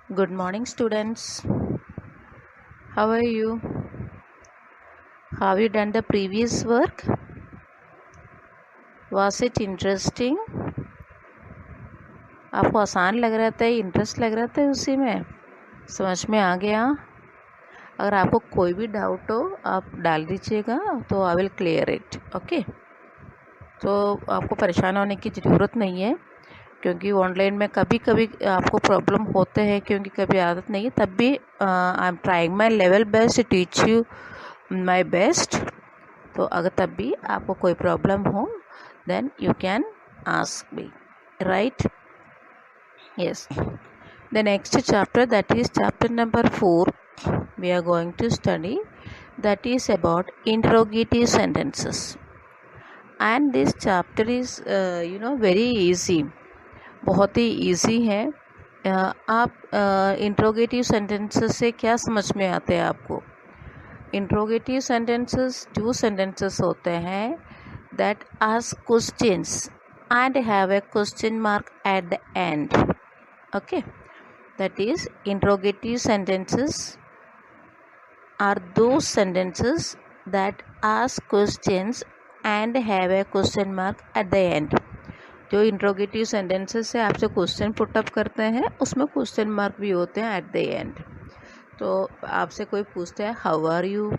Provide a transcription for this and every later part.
Good morning, students. How are you? Have you done the previous work? Was it interesting? आपको आसान लग रहा था, इंटरेस्ट लग रहा था उसी में, समझ में आ गया? अगर आपको कोई भी डाउट हो आप डाल दीजिएगा, तो I will clear it. Okay, तो आपको परेशान होने की ज़रूरत नहीं है, क्योंकि ऑनलाइन में कभी कभी आपको प्रॉब्लम होते हैं, क्योंकि कभी आदत नहीं है. तब भी I am trying my level best to teach you my best. तो अगर तब भी आपको कोई प्रॉब्लम हो, then you can ask me, right? Yes. The next chapter, that is chapter number 4, we are going to study, that is about interrogative sentences. And this chapter is very easy, बहुत ही easy है. आप interrogative sentences से क्या समझ में आते हैं आपको? Interrogative sentences 2 sentences होते हैं that ask questions and have a question mark at the end. Okay, that is interrogative sentences are those sentences that ask questions and have a question mark at the end. जो interrogative sentences से आपसे question put up करते हैं, उसमें question mark भी होते हैं at the end. तो आपसे कोई पूछता है हाउ आर यू,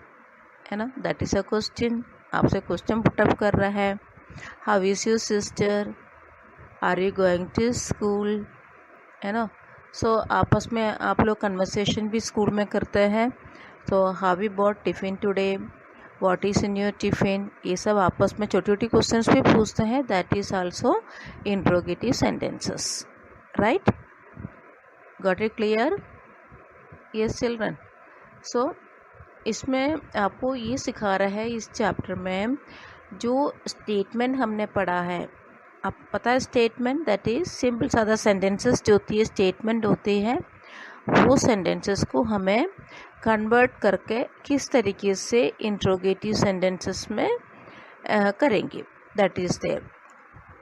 है ना, दैट इज़ अ क्वेश्चन. आपसे क्वेश्चन पुटअप कर रहा है. How is your sister, are you going to school, है ना. सो आपस में आप लोग कन्वर्सेशन भी स्कूल में करते हैं. तो how you bought tiffin today, what is in your tiffin, ये सब आपस में छोटी छोटी क्वेश्चंस भी पूछते हैं. That is also interrogative sentences, right? Got it clear? Yes children. So इसमें आपको ये सिखा रहा है, इस चैप्टर में जो स्टेटमेंट हमने पढ़ा है, आप पता है स्टेटमेंट, दैट इज सिंपल सादा सेंटेंसेस जो होती है स्टेटमेंट होती है. वो सेंटेंसेस को हमें कन्वर्ट करके किस तरीके से इंट्रोगेटिव सेंटेंसेस में करेंगे, दैट इज देयर.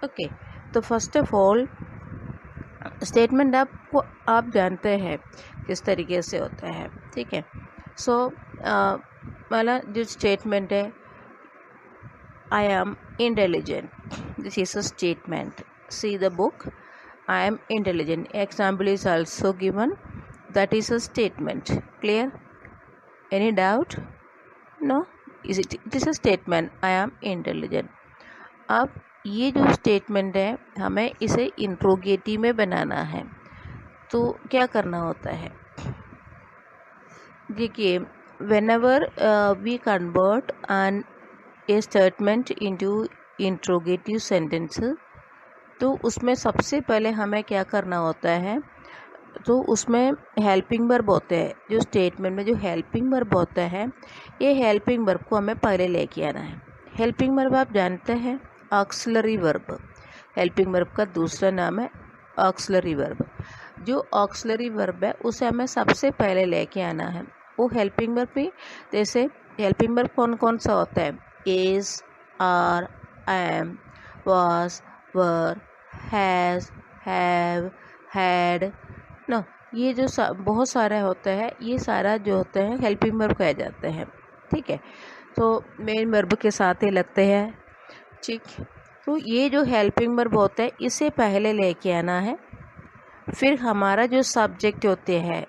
ओके, तो फर्स्ट ऑफ ऑल स्टेटमेंट आप जानते हैं किस तरीके से होता है, ठीक है. सो वाला जो स्टेटमेंट है, I am intelligent. This is a statement. See the book. I am intelligent. Example is also given. That is a statement. Clear? Any doubt? No? It is a statement. I am intelligent. अब ये जो statement है, हमें इसे interrogative में बनाना है. तो क्या करना होता है? देखिए, whenever we convert an A statement into interrogative sentences, तो उसमें सबसे पहले हमें क्या करना होता है, तो उसमें हेल्पिंग वर्ब होते हैं. जो स्टेटमेंट में जो हेल्पिंग वर्ब होता है, ये हेल्पिंग वर्ब को हमें पहले लेके आना है. हेल्पिंग वर्ब आप जानते हैं, ऑक्सिलरी वर्ब. हेल्पिंग वर्ब का दूसरा नाम है ऑक्सिलरी वर्ब. जो ऑक्सिलरी वर्ब है उसे हमें सबसे पहले लेके आना है. वो हेल्पिंग वर्ब भी, जैसे हेल्पिंग वर्ब कौन कौन सा होता है, is, are, am, was, were, has, have, had, no, ये जो बहुत सारे होते हैं, ये सारा जो होते हैं हेल्पिंग वर्ब कहे जाते हैं, ठीक है. तो मेन वर्ब के साथ ही लगते हैं, ठीक. तो ये जो हेल्पिंग वर्ब होता है, इसे पहले लेके आना है. फिर हमारा जो सब्जेक्ट होते हैं,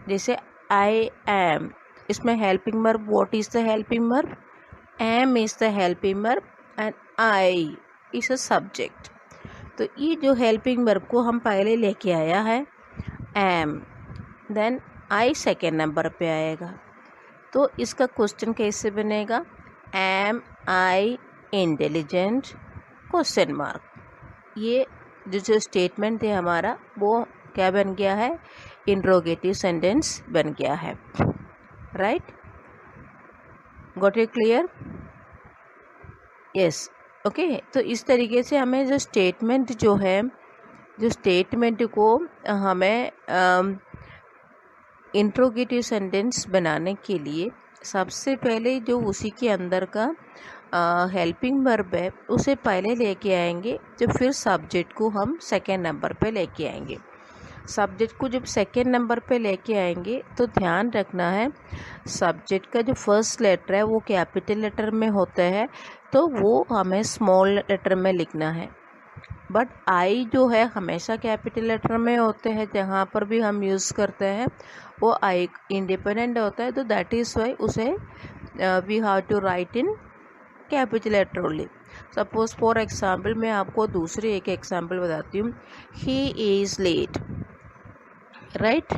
जैसे आई एम, इसमें helping verb, what is the helping verb, am is the helping verb and I is a subject. तो ये जो helping verb को हम पहले लेके आया है am, then I second number पे आएगा. तो इसका क्वेश्चन कैसे बनेगा, am I intelligent, question mark. ये जो स्टेटमेंट है हमारा, वो क्या बन गया है, इंट्रोगेटिव सेंटेंस बन गया है, right? Got it clear? Yes. Okay, तो इस तरीके से हमें जो स्टेटमेंट जो है, जो स्टेटमेंट को हमें इंट्रोगेटिव सेंटेंस बनाने के लिए सबसे पहले जो उसी के अंदर का हेल्पिंग वर्ब है उसे पहले लेके आएंगे, जो फिर सब्जेक्ट को हम सेकेंड नंबर पे लेके आएंगे. सब्जेक्ट को जब सेकेंड नंबर पे लेके आएंगे तो ध्यान रखना है सब्जेक्ट का जो फर्स्ट लेटर है वो कैपिटल लेटर में होता है, तो वो हमें स्मॉल लेटर में लिखना है। बट आई जो है हमेशा कैपिटल लेटर में होते हैं, जहाँ पर भी हम यूज़ करते हैं वो आई इंडिपेंडेंट होता है, तो दैट इज़ वाई उसे we have to write in capital letter only. Suppose for example मैं आपको दूसरी एक एग्जाम्पल बताती हूँ। He is late, right,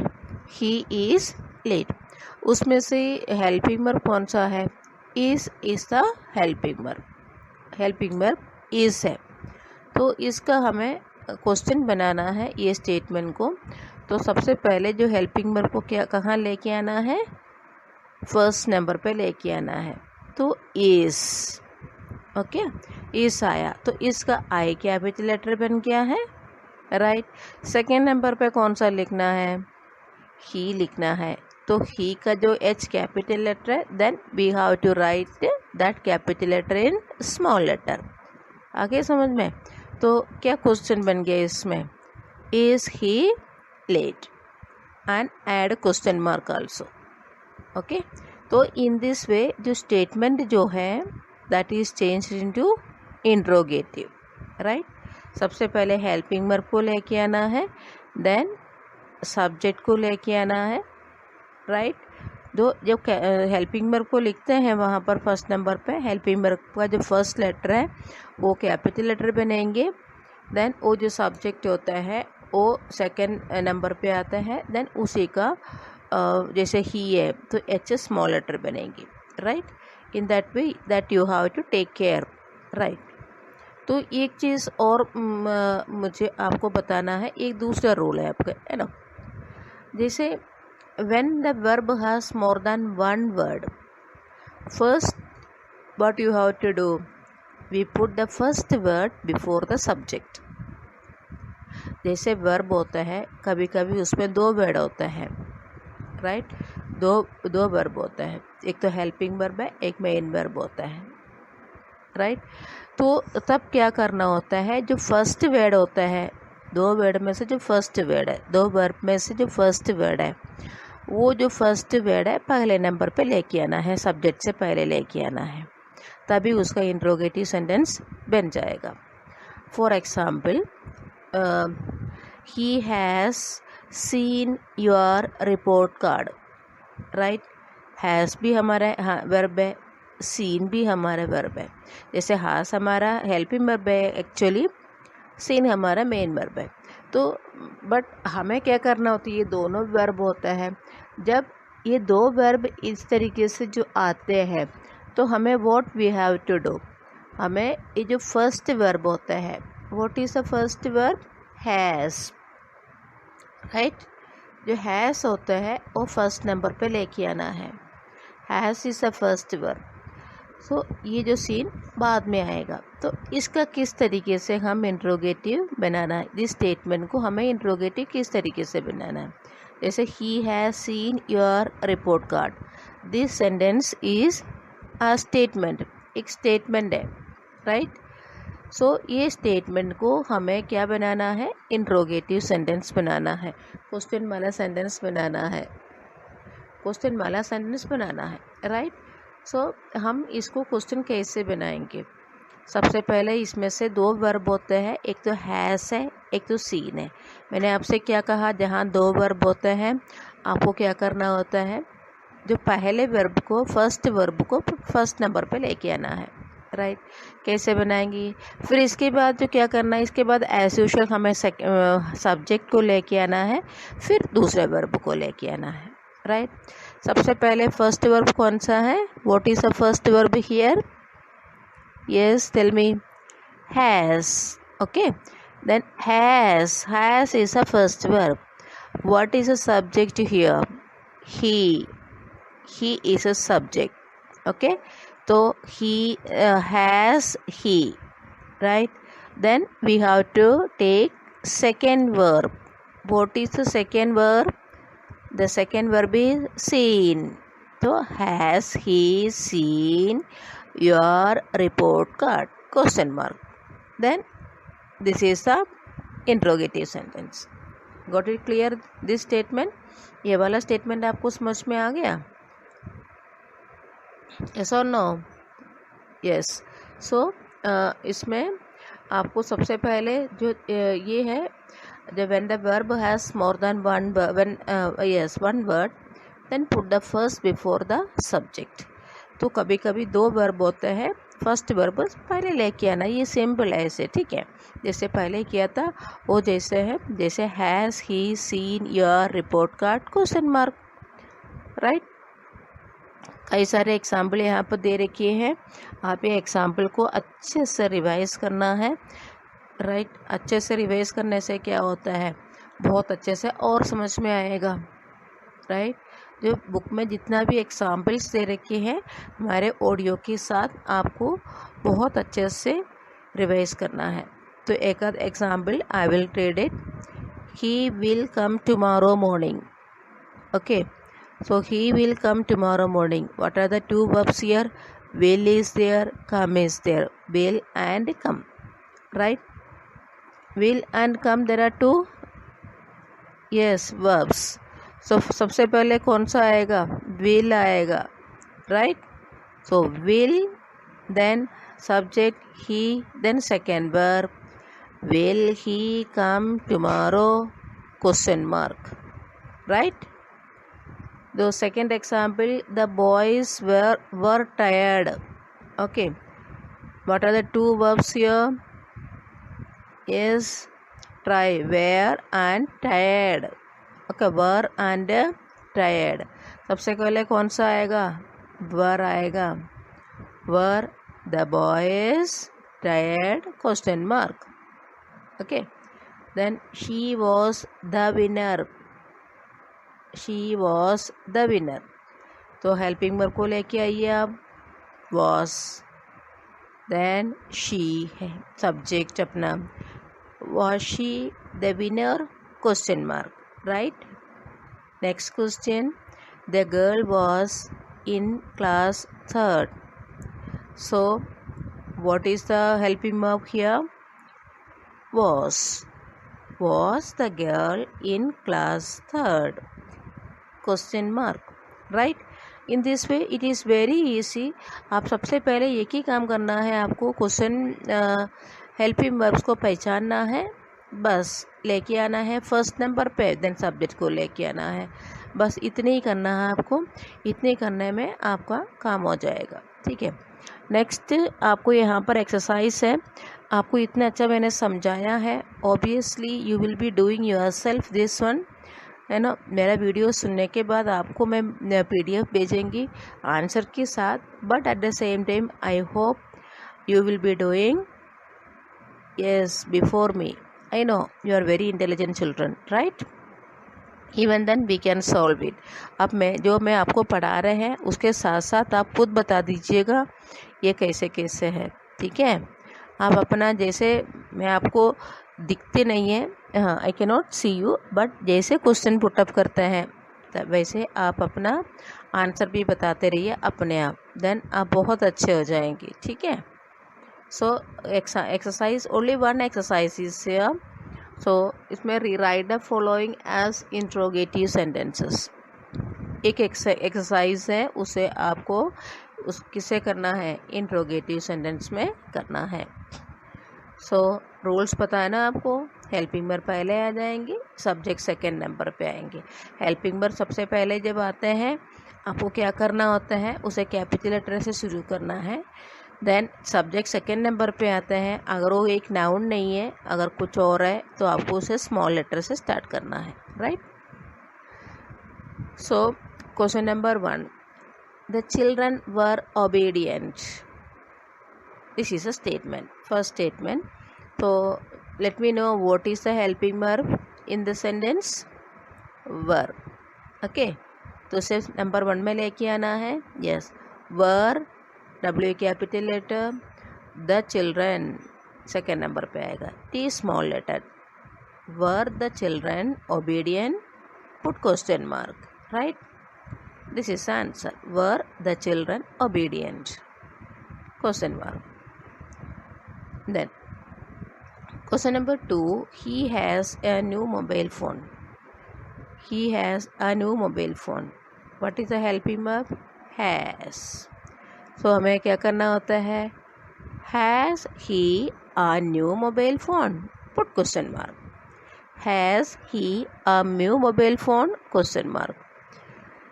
he is late. उसमें से हेल्पिंग वर्ब कौन सा है? Is the helping verb, helping verb is है। तो इसका हमें क्वेश्चन बनाना है ये स्टेटमेंट को। तो सबसे पहले जो हेल्पिंग वर्ब को क्या कहाँ लेके आना है? फर्स्ट नंबर पे लेके आना है। तो इज़, ओके, इस आया तो इसका आई कैपिटल लेटर बन गया है, राइट। सेकेंड नंबर पे कौन सा लिखना है? ही लिखना है। तो ही का जो एच कैपिटल लेटर है, then we have to write that capital letter in small letter. आगे समझ में? तो क्या क्वेश्चन बन गया इसमें? Is he late and add question mark also, okay. तो इन दिस वे जो स्टेटमेंट जो है that is changed into interrogative, right. सबसे पहले हेल्पिंग वर्ब को लेके आना है, देन सब्जेक्ट को लेके आना है, राइट। जो जब हेल्पिंग वर्ब को लिखते हैं वहाँ पर फर्स्ट नंबर पे हेल्पिंग वर्ब का जो फर्स्ट लेटर है वो कैपिटल लेटर बनेंगे, देन वो जो सब्जेक्ट होता है वो सेकंड नंबर पे आता है, देन उसी का जैसे ही है तो एच स्मॉल लेटर बनेंगी, right. In that way that you have to take care, right. तो एक चीज़ और मुझे आपको बताना है, एक दूसरा रूल है आपका, है ना। जैसे when the verb has more than one word, first what you have to do, we put the first word before the subject. जैसे वर्ब होता है कभी कभी उसमें दो वर्ड होता है, राइट, दो वर्ब होता है, एक तो हेल्पिंग वर्ब है, एक मेन वर्ब होता है, राइट। तो तब क्या करना होता है, जो फर्स्ट वर्ड होता है, दो वर्ड में से जो फर्स्ट वर्ड है, दो वर्ब में से जो फर्स्ट वर्ड है, वो जो फर्स्ट वर्ड है पहले नंबर पे लेके आना है, सब्जेक्ट से पहले लेके आना है, तभी उसका इंट्रोगेटिव सेंटेंस बन जाएगा। For example, he has seen your report card, right. Has भी हमारा वर्ब है, सीन भी हमारा वर्ब है। जैसे हैज़ हमारा हेल्पिंग वर्ब है एक्चुअली, सीन हमारा मेन वर्ब है। तो बट हमें क्या करना होता है, ये दोनों वर्ब होता है, जब ये दो वर्ब इस तरीके से जो आते हैं तो हमें what we have to do, हमें ये जो फर्स्ट वर्ब होता है, what is the first verb? Has, right. जो हैज़ होता है वो फर्स्ट नंबर पे लेके आना है, has is the first verb. So ये जो सीन बाद में आएगा। तो इसका किस तरीके से हम इंट्रोगेटिव बनाना है, इस स्टेटमेंट को हमें इंट्रोगेटिव किस तरीके से बनाना है। जैसे he has seen your report card, this sentence is a statement, एक स्टेटमेंट है, राइट। सो ये स्टेटमेंट को हमें क्या बनाना है, इंट्रोगेटिव सेंटेंस बनाना है, क्वेश्चन वाला सेंटेंस बनाना है, क्वेश्चन वाला सेंटेंस बनाना है, राइट। सो हम इसको क्वेश्चन कैसे बनाएंगे? सबसे पहले इसमें से दो वर्ब होते हैं, एक तो हैज़ है, एक तो सीन है। मैंने आपसे क्या कहा, जहाँ दो वर्ब होते हैं आपको क्या करना होता है, जो पहले वर्ब को, फर्स्ट वर्ब को फर्स्ट नंबर पे लेके आना है, राइट। कैसे बनाएंगी? फिर इसके बाद जो क्या करना है, इसके बाद एज यूजुअल हमें सब्जेक्ट को लेके आना है, फिर दूसरे वर्ब को लेके आना है, राइट। सबसे पहले फर्स्ट वर्ब कौन सा है? What is the first verb here? Yes, tell me. Has, okay. Then has is the first verb. What is the subject here? He is a subject, okay. तो he has he, right. Then we have to take second verb. What is the second verb? The second verb is seen. So has he seen your report card? Question mark. Then this is the interrogative sentence. Got it clear this statement? ये वाला statement आपको समझ में आ गया? Yes और no? Yes. सो इसमें आपको सबसे पहले जो ये है, the when the verb has more than one one word, then put the first before the subject. तो कभी कभी दो वर्ब होते हैं, फर्स्ट वर्ब पहले लेके आना, ये सिंपल है ऐसे, ठीक है. जैसे पहले किया था वो जैसे है, जैसे has he seen your report card question mark, right. कई सारे एग्जाम्पल यहाँ पर दे रखे हैं, आप ये एग्जाम्पल को अच्छे से रिवाइज करना है, राइट. अच्छे से रिवाइज करने से क्या होता है, बहुत अच्छे से और समझ में आएगा, राइट. जो बुक में जितना भी एग्जाम्पल्स दे रखे हैं हमारे ऑडियो के साथ आपको बहुत अच्छे से रिवाइज करना है. तो एक आध example I will read it. He will come tomorrow morning. Okay, so he will come tomorrow morning. What are the two verbs here? Will is there, come is there. Will and come, right? Will and come, there are two, yes, verbs. So सबसे पहले कौन सा आएगा? will आएगा, right? So will, then subject he, then second verb. Will he come tomorrow? Question mark, right? The second example, the boys were tired. Okay, what are the two verbs here? Yes, try, were and tired. Okay, were and tired. सबसे पहले कौन सा आएगा? were आएगा. were the boys tired? question mark. Okay, then she was the winner. she was the winner. तो helping verb को लेके आइए आप, was, then she है सब्जेक्ट अपना, was she the winner? question mark, right? next question, the girl was in class 3rd. so what is the helping verb here? was the girl in class 3rd? question mark, right? in this way it is very easy. आप सबसे पहले एक ही काम करना है, आपको question helping verbs को पहचानना है, बस लेके आना है फर्स्ट नंबर पे, देन सब्जेक्ट को लेके आना है, बस इतने ही करना है आपको. इतने करने में आपका काम हो जाएगा, ठीक है. नेक्स्ट आपको यहाँ पर एक्सरसाइज है, आपको इतना अच्छा मैंने समझाया है, obviously you will be doing yourself this one, है ना. मेरा वीडियो सुनने के बाद आपको मैं PDF भेजेंगी आंसर के साथ, but at the same time I hope you will be doing, yes, before me. I know you are very intelligent children, right. Even then we can solve it. अब मैं आपको पढ़ा रहे हैं उसके साथ साथ आप खुद बता दीजिएगा ये कैसे कैसे है, ठीक है. आप अपना, जैसे मैं आपको दिखते नहीं है, हाँ, I can not see you, but जैसे क्वेश्चन पुटअप करते हैं वैसे आप अपना आंसर भी बताते रहिए अपने आप, देन आप बहुत अच्छे हो जाएंगे, ठीक है. So exercise, only one exercise is here. So इसमें rewrite the following as interrogative sentences. एक एक्सरसाइज है, उसे आपको किससे करना है? इंट्रोगेटिव सेंटेंस में करना है. सो रूल्स पता है ना आपको. हेल्पिंग वर्ब पहले आ जाएंगे, सब्जेक्ट सेकंड नंबर पे आएंगे. हेल्पिंग वर्ब सबसे पहले जब आते हैं आपको क्या करना होता है? उसे कैपिटल लेटर से शुरू करना है. देन सब्जेक्ट सेकंड नंबर पे आते हैं. अगर वो एक नाउन नहीं है, अगर कुछ और है, तो आपको उसे स्मॉल लेटर से स्टार्ट करना है, right. So question number 1, the children were obedient. This is a statement, first statement. तो let me know what is the helping verb in the sentence? were. okay, तो सिर्फ नंबर 1 में लेके आना है. yes, were, W capital letter, the children second number पे आएगा, T small letter. were the children obedient? put question mark, right? this is the answer. were the children obedient? question mark. Then Question number 2, he has a new mobile phone. He has a new mobile phone. What is the helping verb? Has. So हमें क्या करना होता है? Has he a new mobile phone? Put question mark. Has he a new mobile phone? Question mark.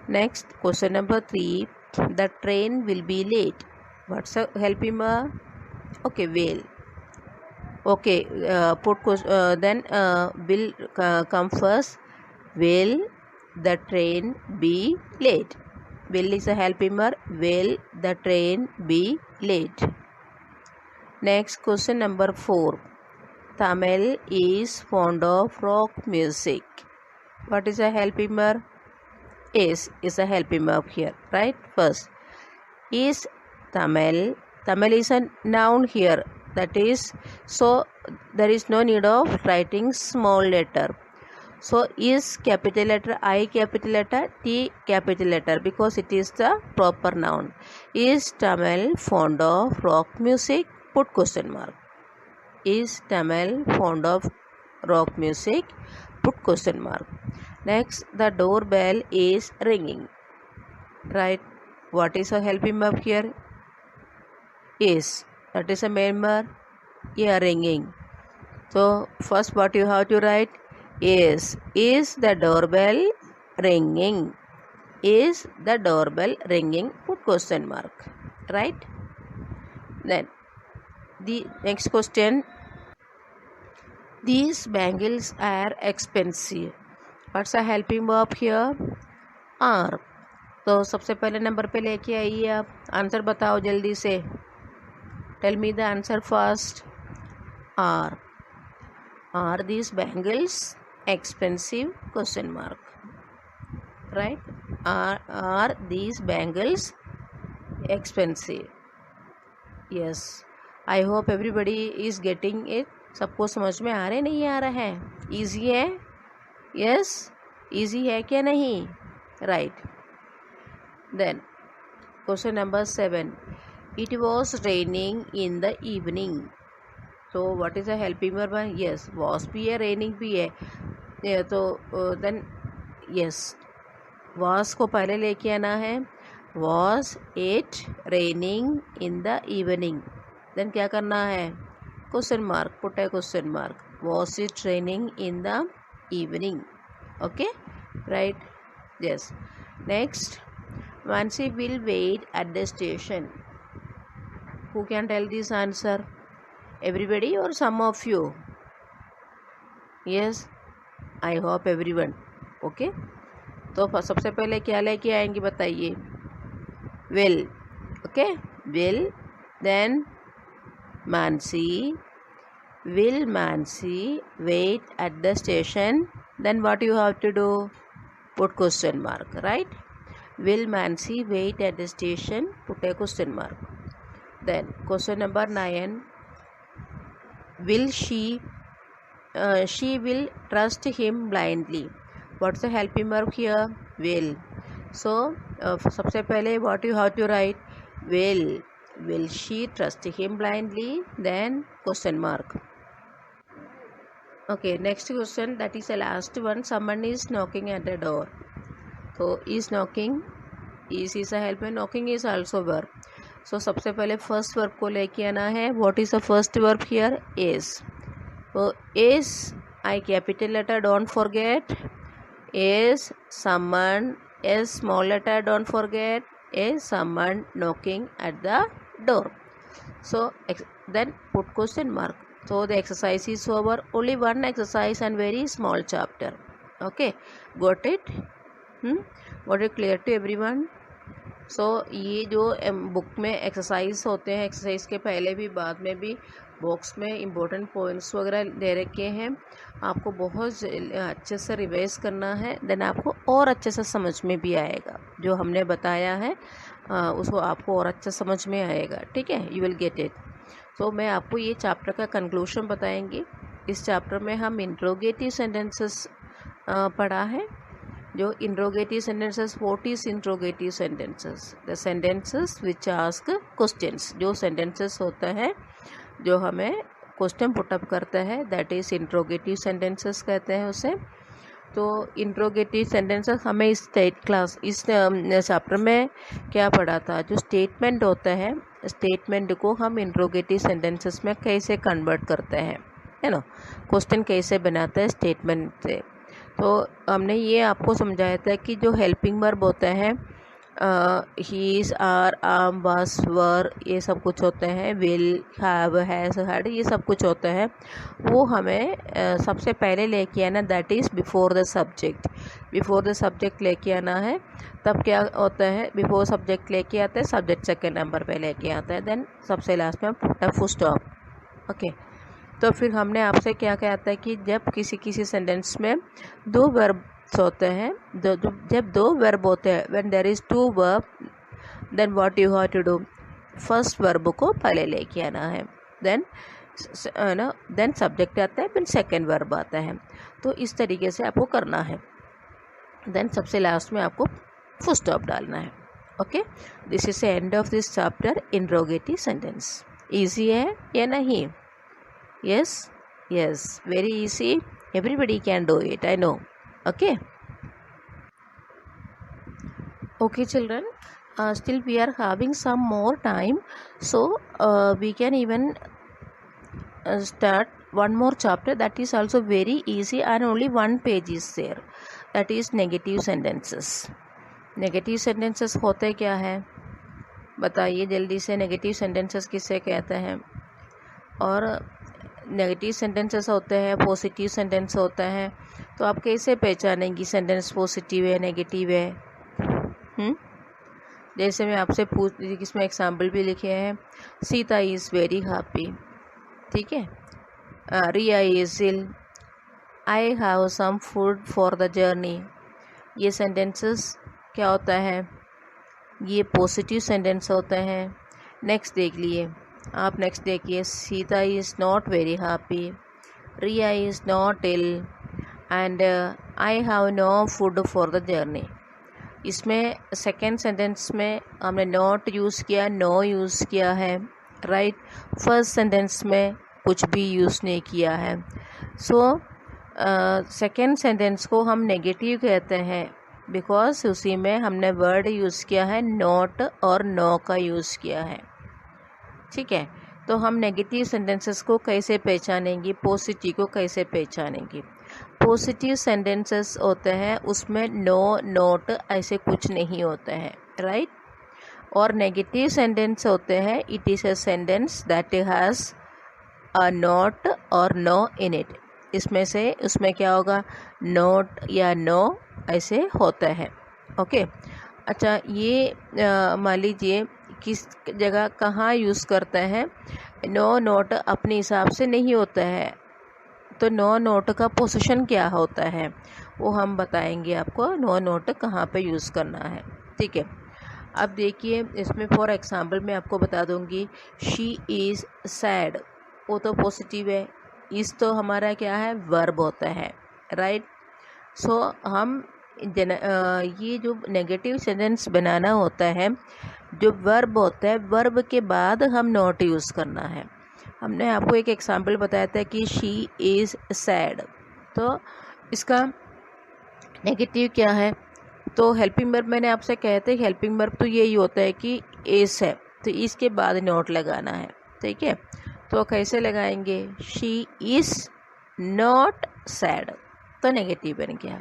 Next, question number 3, the train will be late. What's the helping verb? Okay, will. Okay, then will come first. Will the train be late? Will is a helping verb. Will the train be late? Next, question number 4. Tamil is fond of rock music. What is a helping verb? Is a helping verb here, right? First, is Tamil. Tamil is a noun here. That is, so there is no need of writing small letter. So is capital letter, I capital letter, T capital letter, because it is the proper noun. Is Tamil fond of rock music? Put question mark. Is Tamil fond of rock music? Put question mark. Next, the doorbell is ringing. Right? What is a helping verb here? Is. That is a main verb. Yeah, ringing. So first what you have to write? Is the doorbell ringing? Is the doorbell ringing? Put question mark. Right? Then the next question. These bangles are expensive. What's a helping verb here? Are. तो सबसे पहले number पे लेके आइए आप. Answer बताओ जल्दी से. Tell me the answer first. Are. Are these bangles expensive? Question mark. Right? Are these bangles expensive? Yes. I hope everybody is getting it. सबको समझ में आ रहा है नहीं आ रहा है? Easy है? Yes. Easy है क्या नहीं? Right. Then question number 7. It was raining in the evening. So what is a helping verb? Yes, was भी है, raining भी है. तो then yes, was को पहले लेके आना है. Was it raining in the evening? Then क्या करना है? Question mark. Put a question mark. Was it raining in the evening? Okay, right? Yes. Next, Mansi will wait at the station. Who can tell this answer? Everybody or some of you? Yes, I hope everyone. Okay. तो सबसे पहले क्या लेके आएंगे बताइए? Will. Okay. Will. Then Mansi. Will Mansi wait at the station? Then what you have to do? Put question mark. Right? Will Mansi wait at the station? Put a question mark. Then question number 9. Will she will trust him blindly. What's the helping verb here? Will. So सबसे पहले what you have to write? Will she trust him blindly? Then question mark. Okay, next question, that is the last one. Someone is knocking at the door. So is knocking, is a helper. Knocking is also verb. So सबसे पहले first verb को लेके आना है. What is the first verb here? Is. So is, I capital letter, don't forget. Is someone, is small letter, don't forget. Is someone knocking at the door? So then put question mark. So the exercise is over. Only one exercise and very small chapter. Okay, got it? Got it clear to everyone? सो ये जो book में exercise होते हैं, exercise के पहले भी बाद में भी बॉक्स में इम्पोर्टेंट पॉइंट्स वगैरह दे रखे हैं. आपको बहुत अच्छे से रिवाइज करना है. देन आपको और अच्छे से समझ में भी आएगा. जो हमने बताया है उसको आपको और अच्छा समझ में आएगा. ठीक है, यू विल गेट इट. तो मैं आपको ये चैप्टर का कंक्लूजन बताएंगे. इस चैप्टर में हम इंट्रोगेटिव सेंटेंसेस पढ़ा है. जो interrogative sentences, what is interrogative sentences? The sentences which ask questions. जो सेंटेंसेस होता है जो हमें क्वेश्चन पुटअप करता है, दैट इज़ इंट्रोगेटिव सेंटेंसेस कहते हैं उसे। तो इंट्रोगेटिव सेंटेंसेस हमें इस चैप्टर में क्या पढ़ा था, जो स्टेटमेंट होता है, स्टेटमेंट को हम इंट्रोगेटिव सेंटेंसेस में कैसे कन्वर्ट करते हैं, है ना, क्वेश्चन कैसे बनाते हैं स्टेटमेंट से। तो हमने ये आपको समझाया था कि जो हेल्पिंग वर्ब होता है, हीज, आर, आम, वाज, वर, ये सब कुछ होते हैं, विल, हैव, हैज, हैड, ये सब कुछ होता है, वो हमें सबसे पहले लेके आना, that is before the subject. Before the subject लेके आना है, तब क्या होता है, बिफोर सब्जेक्ट लेके आता है, सब्जेक्ट सेकेंड नंबर पे लेके आता है, देन सबसे लास्ट में फुल स्टॉप। ओके, तो फिर हमने आपसे क्या कहता है कि जब किसी सेंटेंस में दो वर्ब होते हैं, जब दो वर्ब होते हैं, when there is two verb, then what you have to do, first verb को पहले लेके आना है, देन सब्जेक्ट आता है, फिर सेकेंड वर्ब आता है। तो इस तरीके से आपको करना है, देन सबसे लास्ट में आपको फुल स्टॉप डालना है। Okay, this is the end of this chapter interrogative sentence. Easy है या नहीं? Yes, very easy. Everybody can do it, I know. Okay, children, still we are having some more time, so we can even start one more chapter that is also very easy, and only one page is there, that is negative sentences. Negative sentences होते क्या है बताइए जल्दी से, negative sentences किसे कहते हैं? और नेगेटिव सेंटेंसेस होते हैं, पॉजिटिव सेंटेंस होता है, तो आप कैसे पहचानेंगी सेंटेंस पॉजिटिव है नेगेटिव है? जैसे मैं आपसे पूछ, इसमें एग्जाम्पल भी लिखे हैं, सीता इज़ वेरी हैप्पी, ठीक है, Riya is ill, I have some food for the journey. ये सेंटेंसेस क्या होता है, ये पॉजिटिव सेंटेंस होते हैं। नेक्स्ट देख लिए आप, नेक्स्ट देखिए, Sita is not very happy, Riya is not ill, and I have no food for the journey. इसमें सेकेंड सेंटेंस में हमने नॉट यूज़ किया, नो यूज़ किया है, राइट। फर्स्ट सेंटेंस में कुछ भी यूज़ नहीं किया है। सो सेकेंड सेंटेंस को हम नेगेटिव कहते हैं, बिकॉज उसी में हमने वर्ड यूज़ किया है नॉट और नो का यूज़ किया है, ठीक है। तो हम नेगेटिव सेंटेंसेस को कैसे पहचानेंगे, पॉजिटिव को कैसे पहचानेंगे? पॉजिटिव सेंटेंसेस होते हैं उसमें नो, नोट ऐसे कुछ नहीं होते हैं, राइट। और नेगेटिव सेंटेंस होते हैं, it is a sentence that has a not और नो इन इट। इसमें से उसमें क्या होगा, नोट या नो ऐसे होता है। ओके, अच्छा, ये मान लीजिए किस जगह कहाँ यूज़ करता है, नो नोट अपने हिसाब से नहीं होता है, तो नो नोट का पोजीशन क्या होता है वो हम बताएंगे आपको, नो नोट कहाँ पे यूज़ करना है, ठीक है। अब देखिए इसमें फॉर एग्जांपल मैं आपको बता दूंगी, शी इज़ सैड, वो तो पॉजिटिव है, इस तो हमारा क्या है, वर्ब होता है, राइट। सो हम ये जो नेगेटिव सेंटेंस बनाना होता है, जो वर्ब होता है, वर्ब के बाद हम नॉट यूज़ करना है। हमने आपको एक एग्जांपल बताया था कि शी इज़ सैड, तो इसका नेगेटिव क्या है, तो हेल्पिंग वर्ब मैंने आपसे कहे थे, हेल्पिंग वर्ब तो यही होता है कि इज है, तो इसके बाद नॉट लगाना है, ठीक है। तो कैसे लगाएंगे, शी इज़ नॉट सैड, तो नेगेटिव बन गया।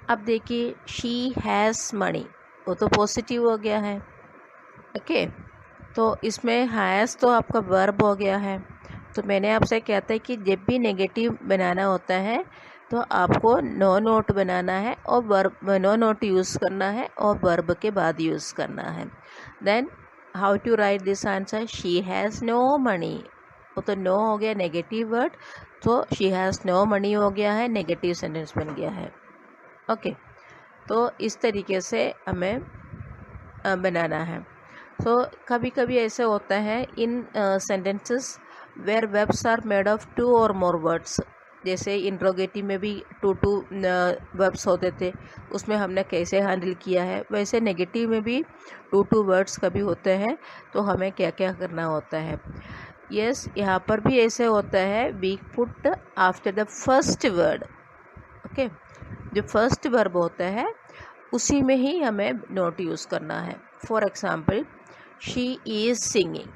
अब देखिए, शी हैज़ मनी, वो तो पॉजिटिव हो गया है, ओके। तो इसमें हैज़ तो आपका वर्ब हो गया है। तो मैंने आपसे कहता है कि जब भी नेगेटिव बनाना होता है तो आपको नो नोट बनाना है और वर्ब, नो नोट यूज़ करना है और वर्ब के बाद यूज़ करना है। Then how to write this answer, she has no money, वो तो नो हो गया नेगेटिव वर्ड, तो शी हैज़ नो मनी हो गया है, नेगेटिव सेंटेंस बन गया है, ओके। तो इस तरीके से हमें बनाना है। तो कभी कभी ऐसे होता है in sentences where verbs are made of 2 और मोर वर्ड्स, जैसे इंट्रोगेटिव में भी 2 वर्ब्स होते थे, उसमें हमने कैसे हैंडल किया है, वैसे नेगेटिव में भी 2 वर्ड्स कभी होते हैं, तो हमें क्या क्या करना होता है। यस, यहाँ पर भी ऐसे होता है, we put after the first word. Okay, जो फर्स्ट वर्ब होता है उसी में ही हमें नॉट यूज़ करना है। For example, she is singing.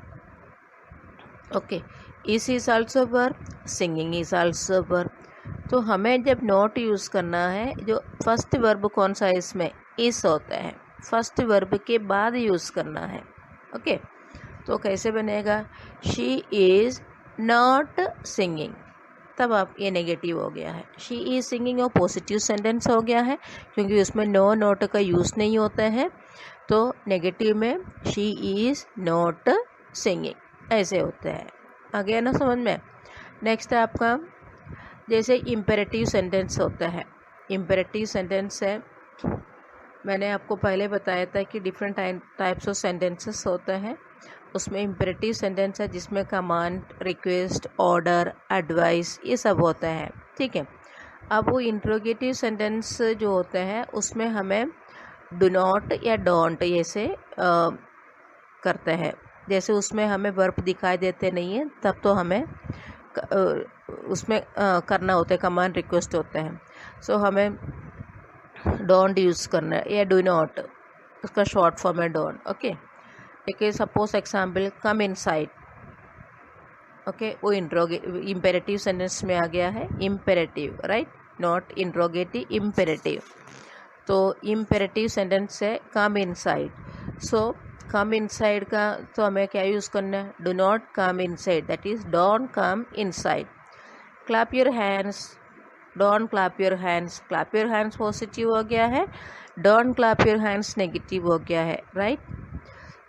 Okay, is also verb, singing is also verb. तो हमें जब नॉट यूज़ करना है, जो फर्स्ट वर्ब कौन सा है इसमें, इस होता है, फर्स्ट वर्ब के बाद यूज़ करना है। ओके, तो कैसे बनेगा, शी इज़ नॉट सिंगिंग, तब आप ये नेगेटिव हो गया है। शी इज़ सिंगिंग और पॉजिटिव सेंटेंस हो गया है, क्योंकि उसमें नो नॉट का यूज़ नहीं होता है, तो नेगेटिव में शी इज़ नॉट सिंगिंग ऐसे होता है। आ गया ना समझ में। नेक्स्ट है आपका, जैसे इम्पेरेटिव सेंटेंस होता है। इम्पेरेटिव सेंटेंस है, मैंने आपको पहले बताया था कि डिफरेंट टाइप्स ऑफ सेंटेंसेस होता है। उसमें इम्पेरेटिव सेंटेंस है जिसमें कमांड, रिक्वेस्ट, ऑर्डर, एडवाइस ये सब होता है, ठीक है। अब वो इंट्रोगेटिव सेंटेंस जो होता है उसमें हमें डू नॉट या डोंट ऐसे करते हैं। जैसे उसमें हमें वर्ब दिखाई देते नहीं है, तब तो हमें उसमें करना होता है, कमांड रिक्वेस्ट होता है। सो हमें डोंट यूज़ करना है या डू नॉट, उसका शॉर्ट फॉर्म है डोंट। ओके, देखिए suppose example, come inside. Okay, वो इम्पेरेटिव सेंटेंस में आ गया है, imperative, right, not interrogative, imperative. तो इम्पेरेटिव सेंटेंस है कम इनसाइड। सो कम इनसाइड का तो हमें क्या यूज़ करना है, do not come inside, that is don't come inside. Clap your hands, don't clap your hands, clap your hands positive हो गया है, don't clap your hands negative हो गया है, राइट।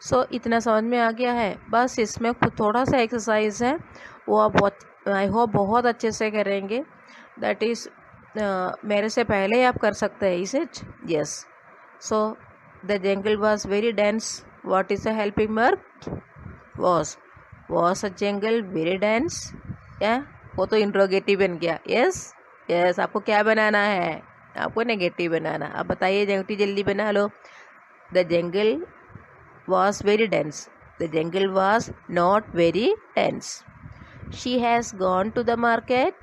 सो इतना समझ में आ गया है। बस इसमें कुछ थोड़ा सा एक्सरसाइज है, वो आप आई होप बहुत अच्छे से करेंगे। दैट इज़ मेरे से पहले ही आप कर सकते हैं, is it? Yes. So the jungle was very dense, what is a helping verb? Was a jungle very dense, या वो तो इंट्रोगेटिव बन गया। यस यस, आपको क्या बनाना है, आपको नेगेटिव बनाना। अब बताइए नेगेटिव जल्दी बना लो। The jungle was very dense, the jungle was not very dense. She has gone to the market,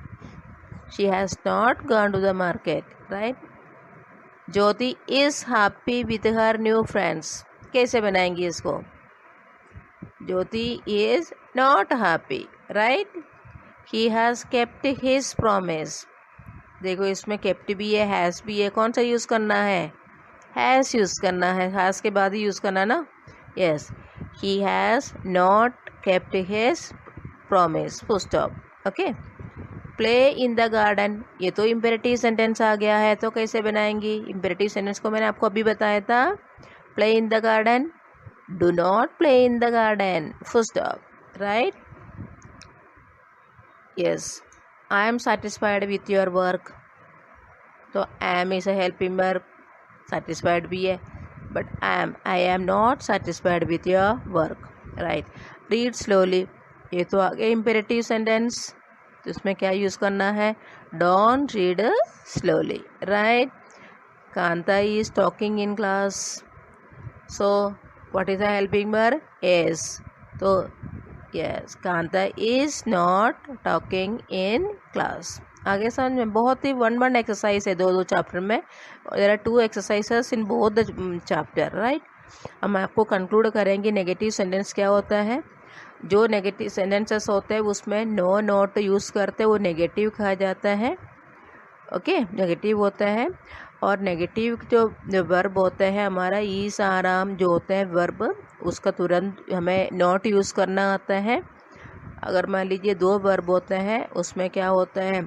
she has not gone to the market, right? Jyoti is happy with her new friends. कैसे बनाएंगे इसको? Jyoti is not happy, right? He has kept his promise. देखो इसमें kept भी है, has भी है, कौन सा यूज़ करना है? has यूज़ करना है, has के बाद ही यूज़ करना ना। Yes, he has not kept his promise, full stop. Okay, play in the garden, ये तो imperative sentence आ गया है, तो कैसे बनाएंगी? imperative sentence को मैंने आपको अभी बताया था, play in the garden, do not play in the garden, full stop, right? Yes, I am satisfied with your work, तो am is a helping verb, satisfied भी है, but I am not satisfied with your work, right? Read slowly, ये तो आ गया imperative sentence, तो इसमें क्या use करना है? Don't read slowly, right? Kanta is talking in class, so what is the helping verb? Is, तो yes, Kanta is not talking in class। आगे समझ में, बहुत ही वन एक्सरसाइज है दो चैप्टर में, there are 2 exercises in both the chapter, right. हम आपको कंक्लूड करेंगे नेगेटिव सेंटेंस क्या होता है। जो नेगेटिव सेंटेंसेस होते हैं उसमें नो नॉट यूज़ करते वो नेगेटिव कहा जाता है। ओके, नेगेटिव होता है। और नेगेटिव जो वर्ब होता है हमारा ईस आराम जो होता है वर्ब, उसका तुरंत हमें नॉट यूज़ करना आता है। अगर मान लीजिए 2 वर्ब होते हैं, उसमें क्या होता है,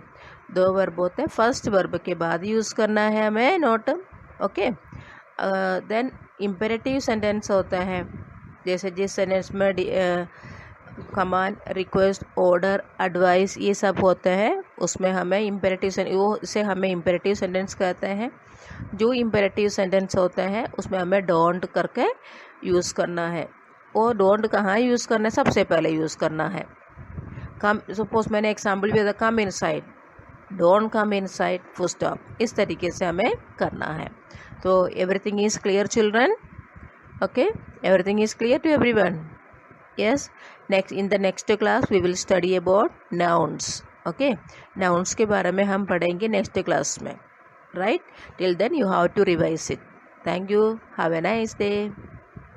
2 वर्ब होते हैं, फर्स्ट वर्ब के बाद यूज़ करना है हमें not. Okay, then imperative sentence होता है, जैसे जिस सेंटेंस में कमांड, रिक्वेस्ट, ऑर्डर, एडवाइस ये सब होता है, उसमें हमें इम्पेरेटिव वो इसे हमें इम्पेरेटिव सेंटेंस कहते हैं। जो इम्पेरेटिव सेंटेंस होता है उसमें हमें डोंट करके यूज़ करना है। वो डोंट कहाँ यूज़ करना है? सबसे पहले यूज़ करना है। कम, सपोज मैंने एग्जाम्पल भी दिया, come inside, don't come inside, full stop, इस तरीके से हमें करना है। तो everything is clear children? Okay, everything is clear to everyone? Yes, next in the next class we will study about nouns. Okay, nouns के बारे में हम पढ़ेंगे next class में. Right, till then you have to revise it. Thank you, have a nice day.